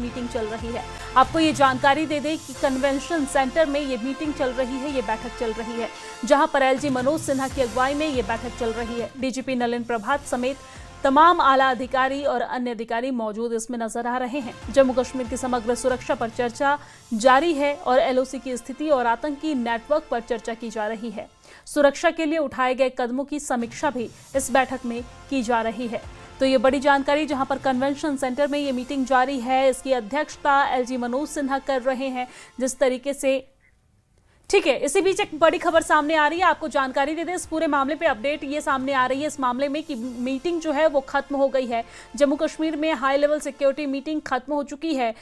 Meeting चल रही है। आपको ये जानकारी दे दें कि कन्वेंशन सेंटर में ये मीटिंग चल रही है, ये बैठक चल रही है, जहां पर एलजी मनोज सिन्हा की अगुवाई में ये बैठक चल रही है। डीजीपी नलिन प्रभात समेत तमाम आला अधिकारी और अन्य अधिकारी मौजूद इसमें नजर आ रहे हैं। जम्मू कश्मीर की समग्र सुरक्षा पर चर्चा जारी है और एलओसी की स्थिति और आतंकी नेटवर्क पर चर्चा की जा रही है। सुरक्षा के लिए उठाए गए कदमों की समीक्षा भी इस बैठक में की जा रही है। तो ये बड़ी जानकारी, जहां पर कन्वेंशन सेंटर में ये मीटिंग जारी है, इसकी अध्यक्षता एलजी मनोज सिन्हा कर रहे हैं। जिस तरीके से ठीक है, इसी बीच एक बड़ी खबर सामने आ रही है, आपको जानकारी दे दें इस पूरे मामले पे अपडेट ये सामने आ रही है इस मामले में कि मीटिंग जो है वो खत्म हो गई है। जम्मू कश्मीर में हाई लेवल सिक्योरिटी मीटिंग खत्म हो चुकी है।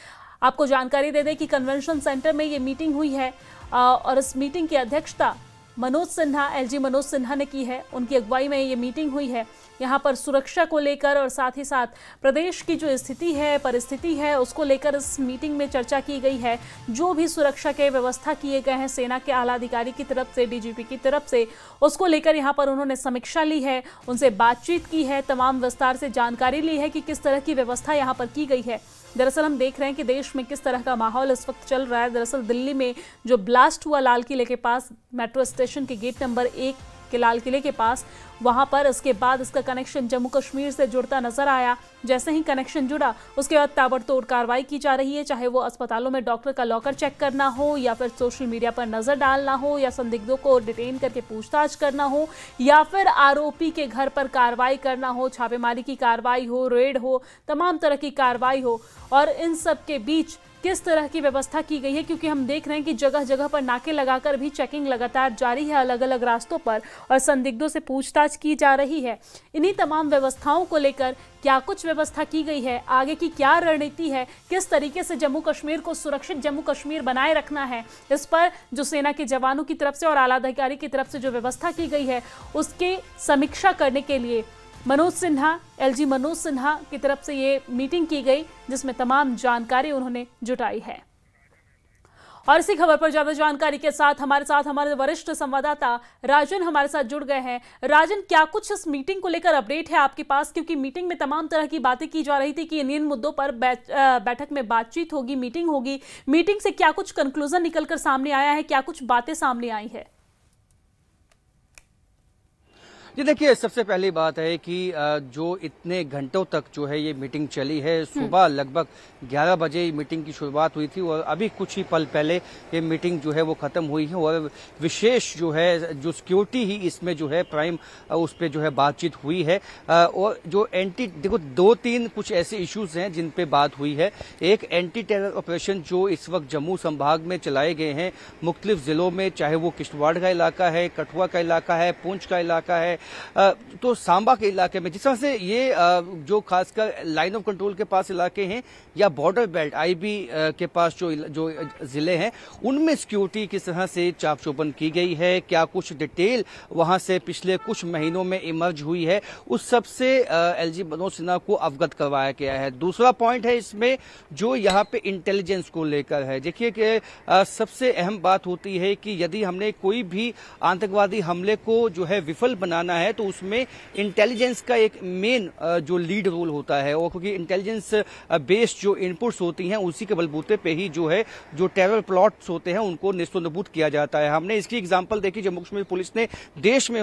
आपको जानकारी दे दें कि कन्वेंशन सेंटर में ये मीटिंग हुई है और इस मीटिंग की अध्यक्षता मनोज सिन्हा, एलजी मनोज सिन्हा ने की है। उनकी अगुवाई में ये मीटिंग हुई है। यहाँ पर सुरक्षा को लेकर और साथ ही साथ प्रदेश की जो स्थिति है, परिस्थिति है, उसको लेकर इस मीटिंग में चर्चा की गई है। जो भी सुरक्षा के व्यवस्था किए गए हैं सेना के आला अधिकारी की तरफ से, डीजीपी की तरफ से, उसको लेकर यहाँ पर उन्होंने समीक्षा ली है, उनसे बातचीत की है, तमाम विस्तार से जानकारी ली है कि किस तरह की व्यवस्था यहाँ पर की गई है। दरअसल हम देख रहे हैं कि देश में किस तरह का माहौल इस वक्त चल रहा है। दरअसल दिल्ली में जो ब्लास्ट हुआ लाल किले के पास, मेट्रो स्टेशन के गेट नंबर 1 के लाल किले के पास, वहां पर इसके बाद इसका कनेक्शन जम्मू कश्मीर से जुड़ता नजर आया। जैसे ही कनेक्शन जुड़ा उसके बाद ताबड़तोड़ कार्रवाई की जा रही है, चाहे वो अस्पतालों में डॉक्टर का लॉकर चेक करना हो, या फिर सोशल मीडिया पर नजर डालना हो, या संदिग्धों को डिटेन करके पूछताछ करना हो, या फिर आरोपी के घर पर कार्रवाई करना हो, छापेमारी की कार्रवाई हो, रेड हो, तमाम तरह की कार्रवाई हो। और इन सब के बीच किस तरह की व्यवस्था की गई है, क्योंकि हम देख रहे हैं कि जगह जगह पर नाके लगाकर भी चेकिंग लगातार जारी है अलग अलग रास्तों पर, और संदिग्धों से पूछताछ की जा रही है। इन्हीं तमाम व्यवस्थाओं को लेकर क्या कुछ व्यवस्था की गई है, आगे की क्या रणनीति है, किस तरीके से जम्मू कश्मीर को सुरक्षित जम्मू कश्मीर बनाए रखना है, इस पर जो सेना के जवानों की तरफ से और आला अधिकारी की तरफ से जो व्यवस्था की गई है उसकी समीक्षा करने के लिए मनोज सिन्हा, एलजी मनोज सिन्हा की तरफ से ये मीटिंग की गई, जिसमें तमाम जानकारी उन्होंने जुटाई है। और इसी खबर पर ज्यादा जानकारी के साथ हमारे वरिष्ठ संवाददाता राजन हमारे साथ जुड़ गए हैं। राजन, क्या कुछ इस मीटिंग को लेकर अपडेट है आपके पास? क्योंकि मीटिंग में तमाम तरह की बातें की जा रही थी कि इन मुद्दों पर बैठक में बातचीत होगी, मीटिंग होगी। मीटिंग से क्या कुछ कंक्लूजन निकलकर सामने आया है, क्या कुछ बातें सामने आई है? जी देखिए, सबसे पहली बात है कि जो इतने घंटों तक जो है ये मीटिंग चली है, सुबह लगभग 11 बजे मीटिंग की शुरुआत हुई थी और अभी कुछ ही पल पहले ये मीटिंग जो है वो खत्म हुई है। और विशेष जो है जो सिक्योरिटी ही इसमें जो है प्राइम उस पर जो है बातचीत हुई है। और जो देखो 2-3 कुछ ऐसे इश्यूज हैं जिन पे बात हुई है। एक एंटी टेरर ऑपरेशन जो इस वक्त जम्मू संभाग में चलाए गए हैं मुख्तलिफ जिलों में, चाहे वो किश्तवाड़ का इलाका है, कठुआ का इलाका है, पुंछ का इलाका है, तो सांबा के इलाके में, जिस तरह से ये जो खासकर लाइन ऑफ कंट्रोल के पास इलाके हैं या बॉर्डर बेल्ट आईबी के पास जो जिले हैं, उनमें सिक्योरिटी किस तरह से चाक चौबंद की गई है, क्या कुछ डिटेल वहां से पिछले कुछ महीनों में इमर्ज हुई है, उस सब से एलजी मनोज सिन्हा को अवगत करवाया गया है। दूसरा पॉइंट है इसमें जो यहाँ पे इंटेलिजेंस को लेकर है। देखिए कि सबसे अहम बात होती है कि यदि हमने कोई भी आतंकवादी हमले को जो है विफल बनाना है तो उसमें इंटेलिजेंस का एक मेन जो लीड रोल होता है, और क्योंकि इंटेलिजेंस बेस्ड जो इनपुट्स होती हैं उसी के बलबूते पे ही जो है जो टेरर प्लॉट्स होते हैं उनको नेस्तनाबूद किया जाता है। हमने इसकी एग्जांपल देखी, जम्मू कश्मीर पुलिस ने देश में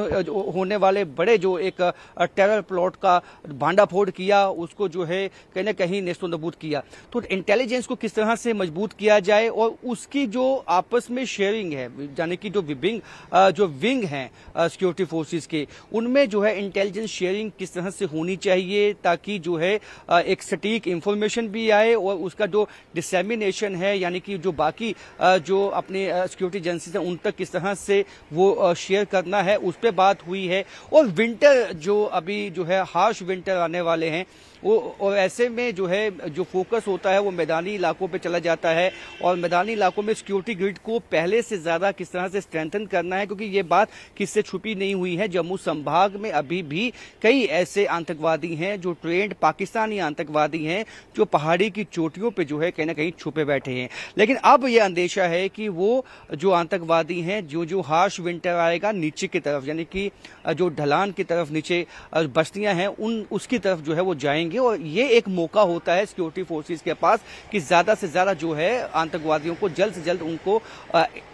होने वाले बड़े जो एक टेरर प्लॉट का भांडाफोड़ किया, उसको जो है कहीं ना कहीं नेस्तनाबूद किया। तो इंटेलिजेंस को किस तरह से मजबूत किया जाए और उसकी जो आपस में शेयरिंग है, यानी कि जो विंग है सिक्योरिटी फोर्सेस के, उनमें जो है इंटेलिजेंस शेयरिंग किस तरह से होनी चाहिए ताकि जो है एक सटीक इंफॉर्मेशन भी आए और उसका जो डिसेमिनेशन है, यानी कि जो बाकी जो अपने सिक्योरिटी एजेंसीज हैं उन तक किस तरह से वो शेयर करना है, उस पर बात हुई है। और विंटर जो अभी जो है हार्श विंटर आने वाले हैं वो, और ऐसे में जो है जो फोकस होता है वो मैदानी इलाकों पे चला जाता है, और मैदानी इलाकों में सिक्योरिटी ग्रिड को पहले से ज्यादा किस तरह से स्ट्रेंथन करना है, क्योंकि ये बात किससे छुपी नहीं हुई है। जम्मू संभाग में अभी भी कई ऐसे आतंकवादी हैं जो ट्रेंड पाकिस्तानी आतंकवादी हैं जो पहाड़ी की चोटियों पे जो है कहीं ना कहीं छुपे बैठे हैं। लेकिन अब यह अंदेशा है कि वो जो आतंकवादी हैं जो हार्श विंटर आएगा नीचे की तरफ, यानी कि जो ढलान की तरफ नीचे बस्तियां हैं उसकी तरफ जो है वो जाएंगे जाएंगे और ये एक मौका होता है सिक्योरिटी फोर्सेस के पास कि ज्यादा से ज्यादा जो है आतंकवादियों को जल्द से जल्द उनको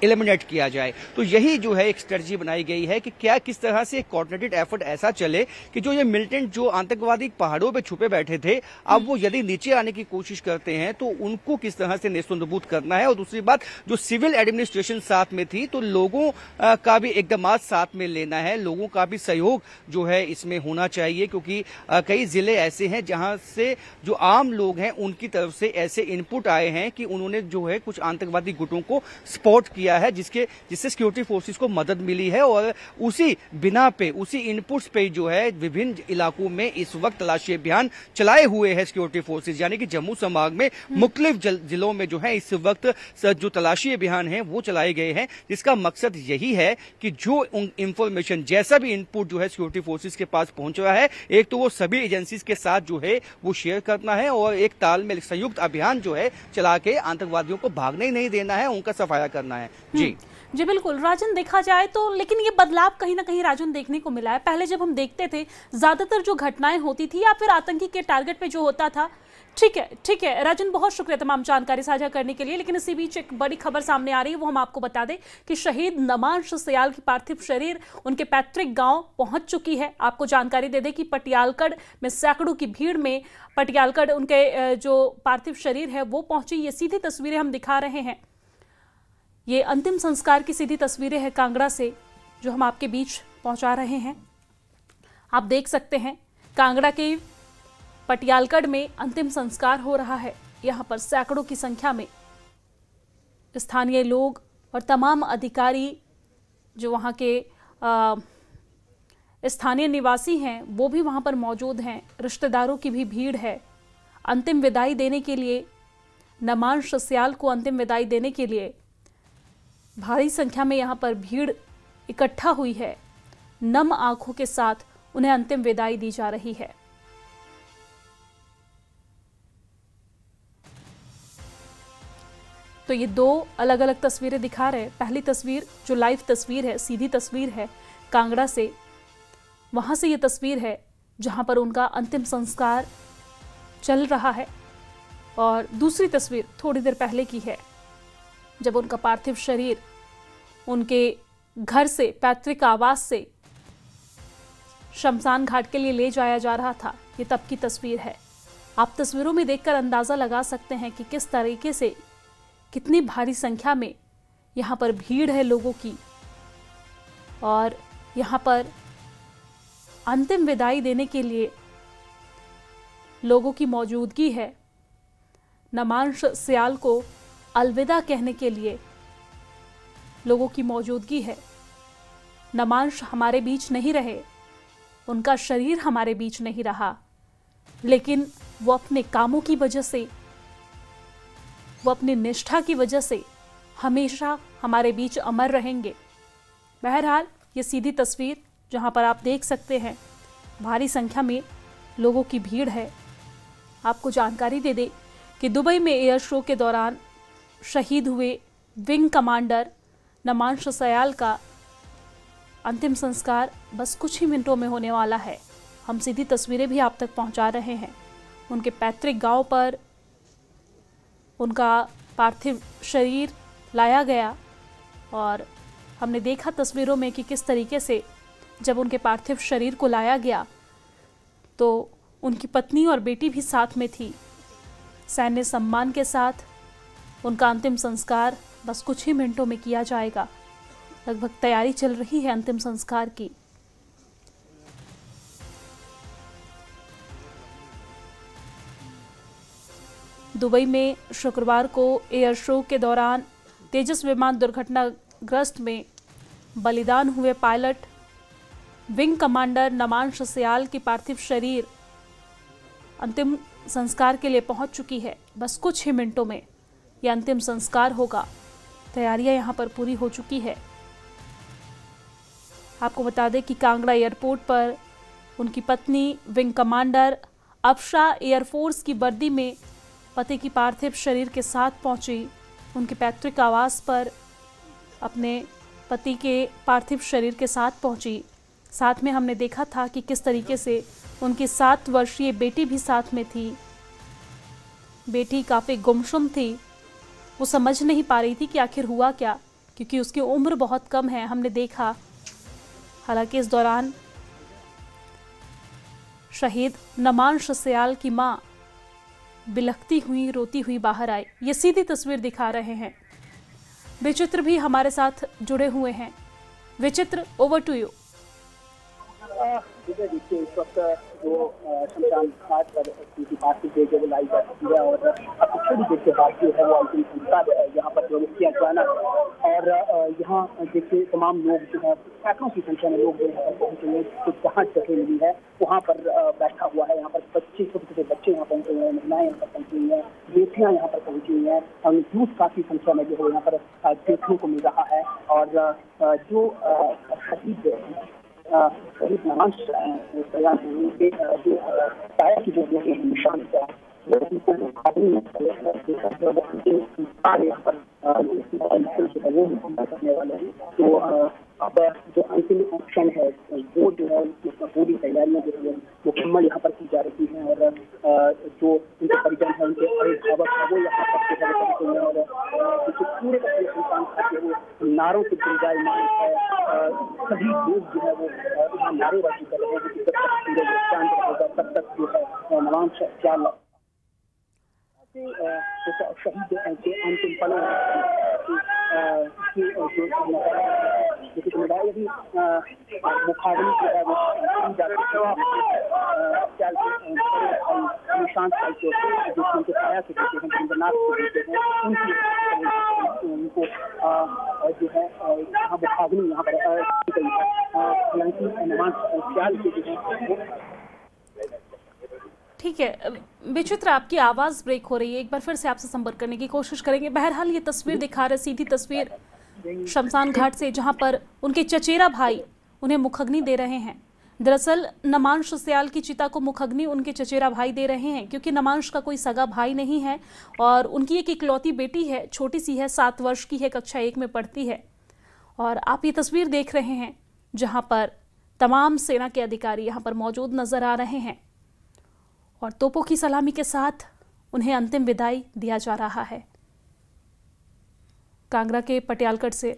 एलिमिनेट किया जाए। तो यही जो है एक स्ट्रेटजी बनाई गई है कि क्या किस तरह से कोऑर्डिनेटेड एफर्ट ऐसा चले कि जो ये मिलिटेंट जो आतंकवादी पहाड़ों पे छुपे बैठे थे, अब वो यदि नीचे आने की कोशिश करते हैं तो उनको किस तरह से नेस्तनाबूद करना है। और दूसरी बात, जो सिविल एडमिनिस्ट्रेशन साथ में थी तो लोगों का भी एकदम साथ में लेना है, लोगों का भी सहयोग जो है इसमें होना चाहिए, क्योंकि कई जिले ऐसे हैं जहां से जो आम लोग हैं उनकी तरफ से ऐसे इनपुट आए हैं कि उन्होंने जो है कुछ आतंकवादी गुटों को सपोर्ट किया है, जिससे सिक्योरिटी फोर्सेस को मदद मिली है। और उसी बिना पे, उसी इनपुट्स पे जो है विभिन्न इलाकों में इस वक्त तलाशी अभियान चलाए हुए हैं सिक्योरिटी फोर्सेस, यानी कि जम्मू संभाग में मुख्तलिफ जिलों में जो है इस वक्त जो तलाशी अभियान है वो चलाए गए हैं, जिसका मकसद यही है कि जो इंफॉर्मेशन, जैसा भी इनपुट जो है सिक्योरिटी फोर्सेस के पास पहुंच रहा है, एक तो वो सभी एजेंसीज के साथ जो है वो शेयर करना है और एक तालमेल संयुक्त अभियान जो है चला के आतंकवादियों को भागने ही नहीं देना है, उनका सफाया करना है। जी बिल्कुल राजन, देखा जाए तो लेकिन ये बदलाव कहीं ना कहीं राजन देखने को मिला है। पहले जब हम देखते थे ज्यादातर जो घटनाएं होती थी या फिर आतंकी के टारगेट पे जो होता था, ठीक है राजन, बहुत शुक्रिया तमाम जानकारी साझा करने के लिए। लेकिन इसी बीच एक बड़ी खबर सामने आ रही है, वो हम आपको बता दें कि शहीद नमांश सयाल की पार्थिव शरीर उनके पैतृक गांव पहुंच चुकी है। आपको जानकारी दे दें कि पटियालगढ़ में सैकड़ों की भीड़ में पटियालगढ़ उनके जो पार्थिव शरीर है वो पहुंची। ये सीधी तस्वीरें हम दिखा रहे हैं, ये अंतिम संस्कार की सीधी तस्वीरें हैं कांगड़ा से जो हम आपके बीच पहुंचा रहे हैं। आप देख सकते हैं कांगड़ा के पटियालगढ़ में अंतिम संस्कार हो रहा है। यहां पर सैकड़ों की संख्या में स्थानीय लोग और तमाम अधिकारी जो वहां के स्थानीय निवासी हैं वो भी वहां पर मौजूद हैं। रिश्तेदारों की भी भीड़ है। अंतिम विदाई देने के लिए, नमांश सयाल को अंतिम विदाई देने के लिए भारी संख्या में यहां पर भीड़ इकट्ठा हुई है। नम आंखों के साथ उन्हें अंतिम विदाई दी जा रही है। तो ये दो अलग अलग तस्वीरें दिखा रहे हैं। पहली तस्वीर जो लाइव तस्वीर है, सीधी तस्वीर है कांगड़ा से, वहां से ये तस्वीर है जहां पर उनका अंतिम संस्कार चल रहा है। और दूसरी तस्वीर थोड़ी देर पहले की है जब उनका पार्थिव शरीर उनके घर से, पैतृक आवास से शमशान घाट के लिए ले जाया जा रहा था। ये तब की तस्वीर है। आप तस्वीरों में देखकर अंदाजा लगा सकते हैं कि किस तरीके से, कितनी भारी संख्या में यहाँ पर भीड़ है लोगों की और यहाँ पर अंतिम विदाई देने के लिए लोगों की मौजूदगी है। नमांश सयाल को अलविदा कहने के लिए लोगों की मौजूदगी है। नमांश हमारे बीच नहीं रहे, उनका शरीर हमारे बीच नहीं रहा, लेकिन वो अपने कामों की वजह से, वो अपनी निष्ठा की वजह से हमेशा हमारे बीच अमर रहेंगे। बहरहाल ये सीधी तस्वीर जहां पर आप देख सकते हैं भारी संख्या में लोगों की भीड़ है। आपको जानकारी दे दें कि दुबई में एयर शो के दौरान शहीद हुए विंग कमांडर नमांश सयाल का अंतिम संस्कार बस कुछ ही मिनटों में होने वाला है। हम सीधी तस्वीरें भी आप तक पहुंचा रहे हैं। उनके पैतृक गांव पर उनका पार्थिव शरीर लाया गया और हमने देखा तस्वीरों में कि किस तरीके से जब उनके पार्थिव शरीर को लाया गया तो उनकी पत्नी और बेटी भी साथ में थी। सैन्य सम्मान के साथ उनका अंतिम संस्कार बस कुछ ही मिनटों में किया जाएगा। लगभग तैयारी चल रही है अंतिम संस्कार की। दुबई में शुक्रवार को एयर शो के दौरान तेजस विमान दुर्घटनाग्रस्त में बलिदान हुए pilot wing commander Namansh Sayal की पार्थिव शरीर अंतिम संस्कार के लिए पहुंच चुकी है। बस कुछ ही मिनटों में यह अंतिम संस्कार होगा। तैयारियां यहां पर पूरी हो चुकी है। आपको बता दें कि कांगड़ा एयरपोर्ट पर उनकी पत्नी विंग कमांडर अफशा एयरफोर्स की वर्दी में पति की पार्थिव शरीर के साथ पहुंची। उनके पैतृक आवास पर अपने पति के पार्थिव शरीर के साथ पहुंची। साथ में हमने देखा था कि किस तरीके से उनकी 7 वर्षीय बेटी भी साथ में थी। बेटी काफ़ी गुमसुम थी, वो समझ नहीं पा रही थी कि आखिर हुआ क्या, क्योंकि उसकी उम्र बहुत कम है, हमने देखा। हालांकि इस दौरान शहीद नमांश सयाल की मां बिलखती हुई, रोती हुई बाहर आई। ये सीधी तस्वीर दिखा रहे हैं। विचित्र भी हमारे साथ जुड़े हुए हैं। विचित्र, ओवर टू यू। देखिए, इस वक्त जो शमशान घाट पर उनकी पार्थिव देह जो लाई जा चुकी है और अब थोड़ी देर के बाद जो है वो अंतिम संस्कार यहाँ पर जो किया जाना और यहाँ देखिए तमाम लोग जो है सैकड़ों की संख्या में लोग जो यहाँ पर पहुंचे हैं। कुछ जहाँ जगह मिली है वहाँ पर बैठा हुआ है। यहाँ पर बच्चे, छोटे छोटे बच्चे यहाँ पहुंचे हुए हैं, महिलाएं यहाँ पर पहुंची हुई हैं, बेटियां यहाँ पर पहुंची हुई हैं और यूथ काफी संख्या में जो है यहाँ पर देखने को मिल रहा है। और जो शहीद नमांश सयाल उनके जो काया की जो निशान है करने वाले हैं। तो अब जो अंतिम क्षण है वो जो है पूरी तैयारियां जो है मुकम्मल यहाँ पर की जा रही हैं और जो उनके परिजन है, उनके अभिभावक है, वो यहाँ पर जो है पहुंचे हैं और जो पूरे का पूरे इंसान है वो नारों से गुंजायमान है। सभी लोग जो है वो यहाँ नारेबाजी कर रहे हैं कि जब तक पूरे चांद रहेगा तब तक जो है नमांश सयाल शहीद के अंतिम पलों की जिम्मेदारी अभी मुखाग्नि जो है वो निशांत जो उनके काया से देते हैं, जिंद्रनाथ को देते हैं, उनको जो है यहाँ मुखाग्नि यहाँ पर की गई है। हालांकि नमांश सयाल के जो है ठीक है विचित्र, आपकी आवाज़ ब्रेक हो रही है, एक बार फिर से आपसे संपर्क करने की कोशिश करेंगे। बहरहाल ये तस्वीर दिखा रहे, सीधी तस्वीर शमशान घाट से, जहां पर उनके चचेरा भाई उन्हें मुखअग्नि दे रहे हैं। दरअसल नमांश सयाल की चिता को मुखअग्नि उनके चचेरा भाई दे रहे हैं, क्योंकि नमांश का कोई सगा भाई नहीं है और उनकी एक इकलौती बेटी है, छोटी सी है, 7 वर्ष की है, कक्षा 1 में पढ़ती है। और आप ये तस्वीर देख रहे हैं जहाँ पर तमाम सेना के अधिकारी यहाँ पर मौजूद नजर आ रहे हैं और तोपों की सलामी के साथ उन्हें अंतिम विदाई दिया जा रहा है। कांगड़ा के पटियालगढ़ से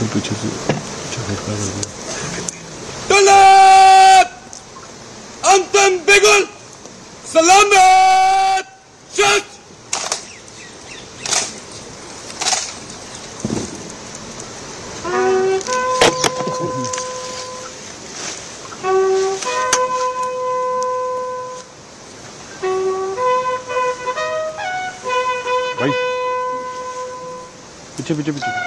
पीछे से अंतिम बिगुल सलामत शख्स भाई पीछे पीछे पीछे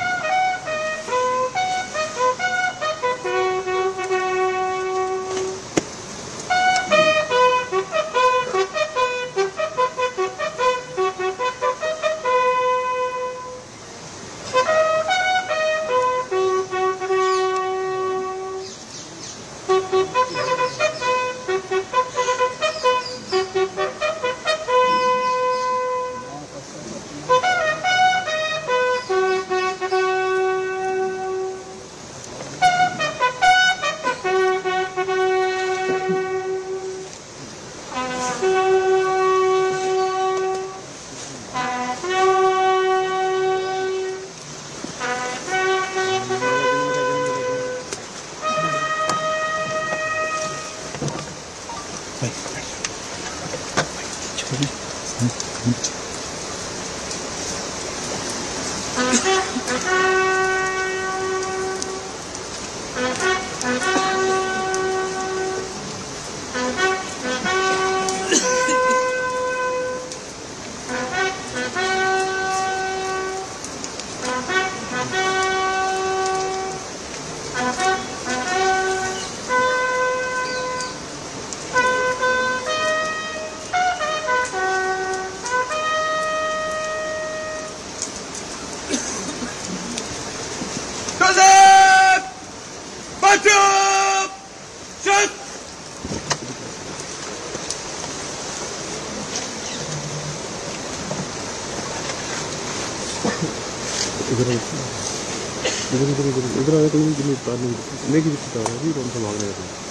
इधर आया कोई नहीं उतार नहीं लेके उतार रहा है कौन सा भाग रहा है।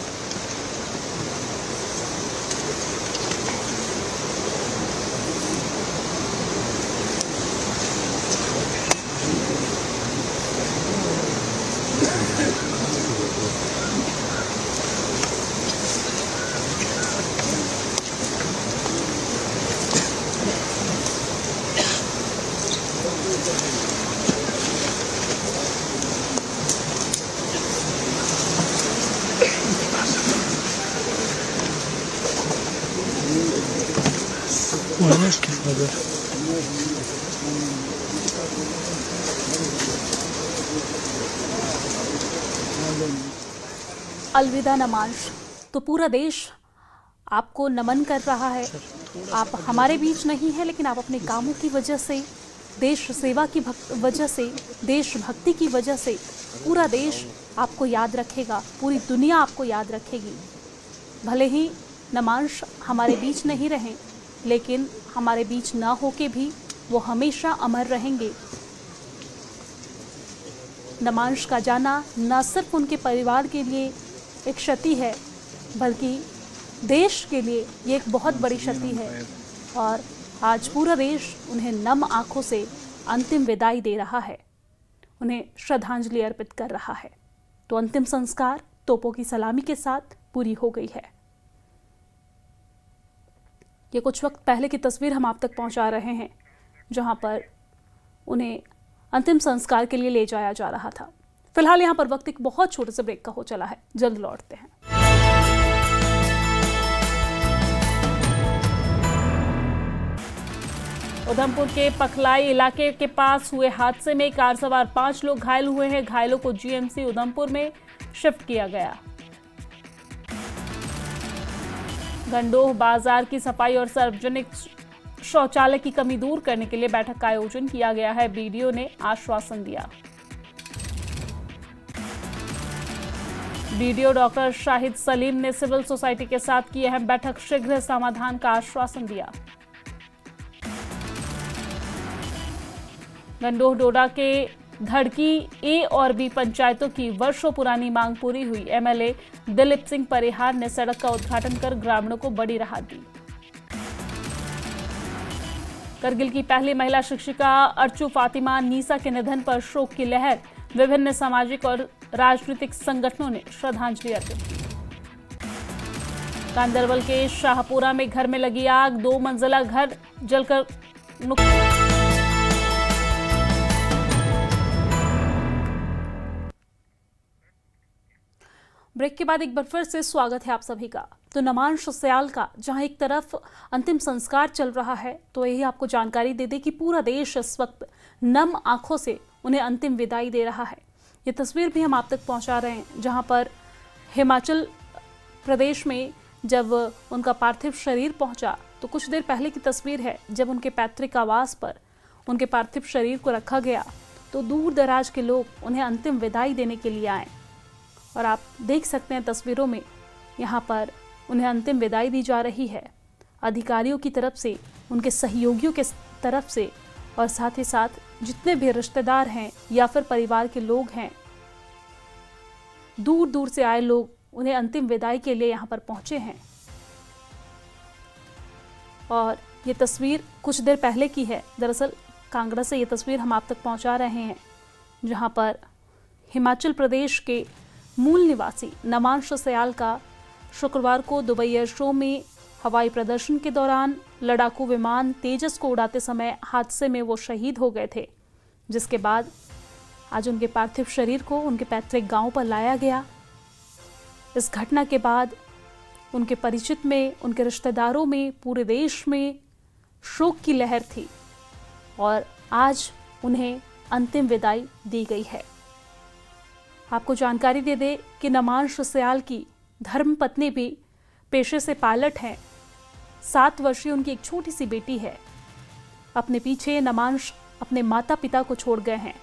अलविदा नमांश। तो पूरा देश आपको नमन कर रहा है। आप हमारे बीच नहीं है, लेकिन आप अपने कामों की वजह से, देश सेवा की वजह से, देशभक्ति की वजह से पूरा देश आपको याद रखेगा, पूरी दुनिया आपको याद रखेगी। भले ही नमांश हमारे बीच नहीं रहें, लेकिन हमारे बीच ना होके भी वो हमेशा अमर रहेंगे। नमांश का जाना न सिर्फ उनके परिवार के लिए एक क्षति है, बल्कि देश के लिए ये एक बहुत बड़ी क्षति है। और आज पूरा देश उन्हें नम आंखों से अंतिम विदाई दे रहा है, उन्हें श्रद्धांजलि अर्पित कर रहा है। तो अंतिम संस्कार तोपों की सलामी के साथ पूरी हो गई है। ये कुछ वक्त पहले की तस्वीर हम आप तक पहुंचा रहे हैं, जहां पर उन्हें अंतिम संस्कार के लिए ले जाया जा रहा था। फिलहाल यहाँ पर वक्त एक बहुत छोटे से ब्रेक का हो चला है, जल्द लौटते हैं। उधमपुर के पखलाई इलाके के पास हुए हादसे में कार सवार 5 लोग घायल हुए हैं। घायलों को जीएमसी उधमपुर में शिफ्ट किया गया। गंडोह बाजार की सफाई और सार्वजनिक शौचालय की कमी दूर करने के लिए बैठक का आयोजन किया गया है। बीडीओ ने आश्वासन दिया। बीडीओ डॉक्टर शाहिद सलीम ने सिविल सोसाइटी के साथ की अहम बैठक, शीघ्र समाधान का आश्वासन दिया। गंडोह डोडा के धड़की ए और बी पंचायतों की वर्षों पुरानी मांग पूरी हुई। एमएलए दिलीप सिंह परिहार ने सड़क का उद्घाटन कर ग्रामीणों को बड़ी राहत दी। करगिल की पहली महिला शिक्षिका अर्चू फातिमा नीसा के निधन पर शोक की लहर। विभिन्न सामाजिक और राजनीतिक संगठनों ने श्रद्धांजलि अर्पित की। गांदरबल के शाहपुरा में घर में लगी आग, 2 मंजिला घर जलकर ब्रेक के बाद एक बार फिर से स्वागत है आप सभी का। तो नमांश सयाल का जहां एक तरफ अंतिम संस्कार चल रहा है, तो यही आपको जानकारी दे दे कि पूरा देश इस वक्त नम आंखों से उन्हें अंतिम विदाई दे रहा है। ये तस्वीर भी हम आप तक पहुंचा रहे हैं, जहां पर हिमाचल प्रदेश में जब उनका पार्थिव शरीर पहुंचा, तो कुछ देर पहले की तस्वीर है जब उनके पैतृक आवास पर उनके पार्थिव शरीर को रखा गया, तो दूर दराज के लोग उन्हें अंतिम विदाई देने के लिए आए। और आप देख सकते हैं तस्वीरों में, यहाँ पर उन्हें अंतिम विदाई दी जा रही है अधिकारियों की तरफ से, उनके सहयोगियों के तरफ से, और साथ ही साथ जितने भी रिश्तेदार हैं या फिर परिवार के लोग हैं, दूर दूर से आए लोग उन्हें अंतिम विदाई के लिए यहाँ पर पहुँचे हैं। और ये तस्वीर कुछ देर पहले की है। दरअसल कांगड़ा से ये तस्वीर हम आप तक पहुँचा रहे हैं, जहाँ पर हिमाचल प्रदेश के मूल निवासी नमांश सयाल का शुक्रवार को दुबई एयर शो में हवाई प्रदर्शन के दौरान लड़ाकू विमान तेजस को उड़ाते समय हादसे में वो शहीद हो गए थे, जिसके बाद आज उनके पार्थिव शरीर को उनके पैतृक गांव पर लाया गया। इस घटना के बाद उनके परिचित में, उनके रिश्तेदारों में, पूरे देश में शोक की लहर थी और आज उन्हें अंतिम विदाई दी गई है। आपको जानकारी दे दे कि नमांश सयाल की धर्मपत्नी भी पेशे से पायलट हैं। 7 वर्षीय उनकी एक छोटी सी बेटी है। अपने पीछे नमांश अपने माता पिता को छोड़ गए हैं।